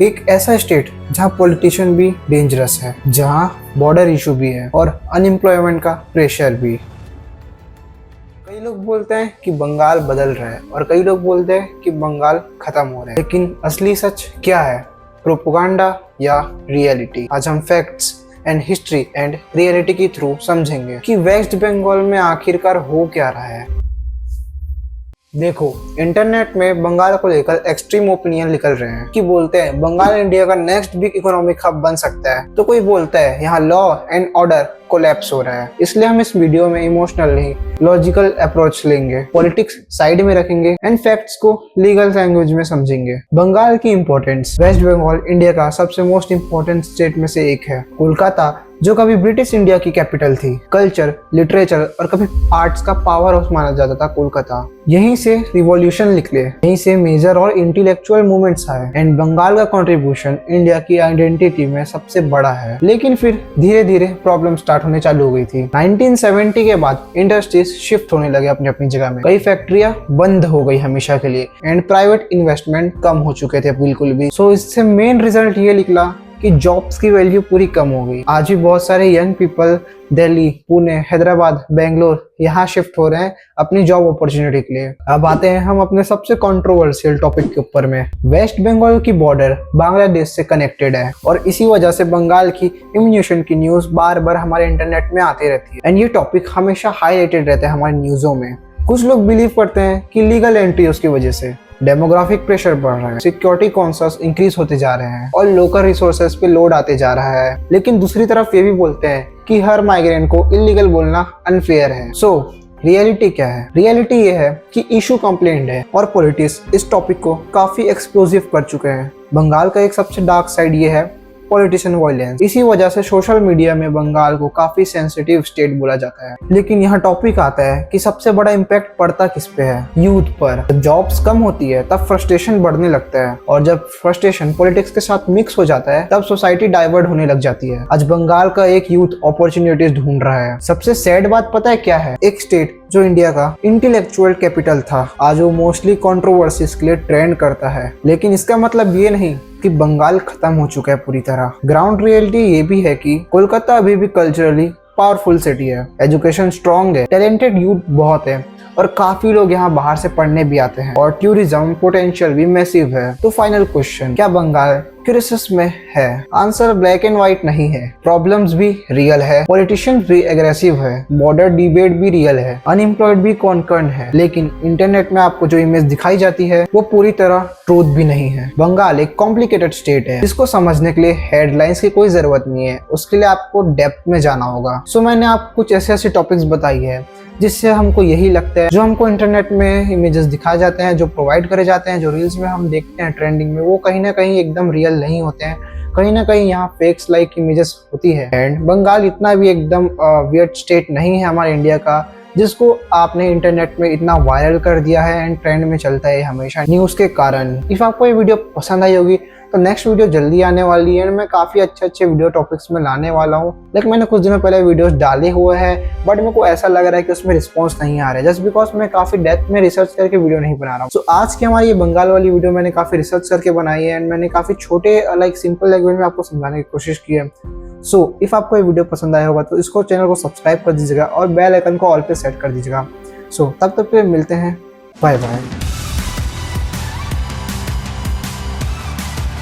एक ऐसा स्टेट जहाँ पॉलिटिशियन भी डेंजरस है, जहाँ बॉर्डर इशू भी है और अनएम्प्लॉयमेंट का प्रेशर भी। कई लोग बोलते हैं कि बंगाल बदल रहा है और कई लोग बोलते हैं कि बंगाल खत्म हो रहा है, लेकिन असली सच क्या है? प्रोपेगेंडा या रियलिटी? आज हम facts and history and reality के थ्रू समझेंगे कि वेस्ट बंगाल में आखिरकार हो क्या रहा है। देखो, इंटरनेट में बंगाल को लेकर एक्सट्रीम ओपिनियन निकल रहे हैं कि बोलते हैं बंगाल इंडिया का नेक्स्ट बिग इकोनॉमिक हब बन सकता है, तो कोई बोलता है यहाँ लॉ एंड ऑर्डर कोलैप्स हो रहा है। इसलिए हम इस वीडियो में इमोशनल नहीं, लॉजिकल अप्रोच लेंगे, पॉलिटिक्स साइड में रखेंगे एंड फैक्ट्स को लीगल लैंग्वेज में समझेंगे। बंगाल की इंपॉर्टेंस। वेस्ट बंगाल इंडिया का सबसे मोस्ट इम्पोर्टेंट स्टेट में से एक है। कोलकाता, जो कभी ब्रिटिश इंडिया की कैपिटल थी, कल्चर, लिटरेचर और कभी आर्ट्स का पावर हाउस माना जाता था कोलकाता। यहीं से रिवॉल्यूशन निकले, यहीं से मेजर और इंटेलेक्चुअल मूवमेंट्स आए एंड बंगाल का कंट्रीब्यूशन इंडिया की आइडेंटिटी में सबसे बड़ा है। लेकिन फिर धीरे धीरे प्रॉब्लम स्टार्ट होने चालू हो गई थी। 1970 के बाद इंडस्ट्रीज शिफ्ट होने लगे अपनी अपनी जगह में। कई फैक्ट्रियां बंद हो गई हमेशा के लिए एंड प्राइवेट इन्वेस्टमेंट कम हो चुके थे बिल्कुल भी। सो इससे मेन रिजल्ट ये निकला कि जॉब्स की वैल्यू पूरी कम हो गई। आज भी बहुत सारे यंग पीपल दिल्ली, पुणे, हैदराबाद, बेंगलोर यहाँ शिफ्ट हो रहे हैं अपनी जॉब अपॉर्चुनिटी के लिए। अब आते हैं हम अपने सबसे कंट्रोवर्शियल टॉपिक के ऊपर में। वेस्ट बंगाल की बॉर्डर बांग्लादेश से कनेक्टेड है और इसी वजह से बंगाल की इम्यूनेशन की न्यूज बार बार हमारे इंटरनेट में आती रहती है एंड ये टॉपिक हमेशा हाईलाइटेड रहता है हमारे न्यूजों में। कुछ लोग बिलीव करते हैं कि लीगल एंट्री उसकी वजह से, डेमोग्राफिक प्रेशर बढ़ रहा है, सिक्योरिटी कॉन्सर्स इंक्रीज होते जा रहे हैं और लोकल रिसोर्सेज पे लोड आते जा रहा है। लेकिन दूसरी तरफ ये भी बोलते हैं कि हर माइग्रेंट को इलीगल बोलना अनफेयर है। सो रियलिटी क्या है? रियलिटी ये है कि इशू कंप्लेंट है और पॉलिटिक्स इस टॉपिक को काफी एक्सप्लोसिव कर चुके हैं। बंगाल का एक सबसे डार्क साइड ये है पॉलिटिशियन वायलेंस। इसी वजह से सोशल मीडिया में बंगाल को काफी सेंसिटिव स्टेट बोला जाता है। लेकिन यहाँ टॉपिक आता है कि सबसे बड़ा इम्पैक्ट पड़ता किस पे है? यूथ पर। जब जॉब्स कम होती है तब फ्रस्ट्रेशन बढ़ने लगता है और जब फ्रस्ट्रेशन पॉलिटिक्स के साथ मिक्स हो जाता है तब सोसाइटी डाइवर्ट होने लग जाती है। आज बंगाल का एक यूथ अपॉर्चुनिटीज ढूंढ रहा है। सबसे सैड बात पता है क्या है? एक स्टेट जो इंडिया का इंटेलेक्चुअल कैपिटल था, आज वो मोस्टली कंट्रोवर्सीज के लिए ट्रेंड करता है। लेकिन इसका मतलब ये नहीं कि बंगाल खत्म हो चुका है पूरी तरह। ग्राउंड रियलिटी ये भी है कि कोलकाता अभी भी कल्चरली पावरफुल सिटी है, एजुकेशन स्ट्रॉन्ग है, टैलेंटेड यूथ बहुत है और काफी लोग यहाँ बाहर से पढ़ने भी आते हैं और टूरिज्म पोटेंशियल भी मैसिव है। तो फाइनल क्वेश्चन, क्या बंगाल क्राइसिस में है? आंसर ब्लैक एंड व्हाइट नहीं है। प्रॉब्लम्स भी रियल है, पॉलिटिशियंस भी एग्रेसिव है, बॉर्डर डिबेट भी रियल है, अनएम्प्लॉयड भी कॉन्कर्न है। लेकिन इंटरनेट में आपको जो इमेज दिखाई जाती है वो पूरी तरह ट्रूथ भी नहीं है। बंगाल एक कॉम्प्लिकेटेड स्टेट है जिसको समझने के लिए हेडलाइंस की कोई जरूरत नहीं है, उसके लिए आपको डेप्थ में जाना होगा। सो मैंने आपको कुछ ऐसे टॉपिक्स बताई है जिससे हमको यही लगता है, जो हमको इंटरनेट में इमेजेस दिखाए जाते हैं, जो प्रोवाइड करे जाते हैं, जो रील्स में हम देखते हैं ट्रेंडिंग में, वो कहीं ना कहीं एकदम रियल नहीं होते हैं। कहीं ना कहीं यहाँ फेक्स लाइक इमेजेस होती है। एंड बंगाल इतना भी एकदम वियर्ड स्टेट नहीं है हमारे इंडिया का जिसको आपने इंटरनेट में इतना वायरल कर दिया है एंड ट्रेंड में चलता है हमेशा न्यूज के कारण। इफ आपको ये वीडियो पसंद आई होगी तो नेक्स्ट वीडियो जल्दी आने वाली है। मैं काफी अच्छे वीडियो टॉपिक्स में लाने वाला हूँ। लेकिन मैंने कुछ दिनों पहले वीडियोस डाले हुए हैं बट मेरे को ऐसा लग रहा है कि उसमें रिस्पॉन्स नहीं आ रहा है, जस्ट बिकॉज मैं काफी डेप्थ में रिसर्च करके वीडियो नहीं बना रहा हूँ। सो आज की हमारी ये बंगाल वाली वीडियो मैंने काफी रिसर्च करके बनाई है एंड मैंने काफी छोटे सिंपल लैंग्वेज में आपको समझाने की कोशिश की है। सो इफ आपको ये वीडियो पसंद आया होगा तो इसको चैनल को सब्सक्राइब कर दीजिएगा और बेल आइकन को ऑल पे सेट कर दीजिएगा। सो तब तक मिलते हैं, बाय बाय।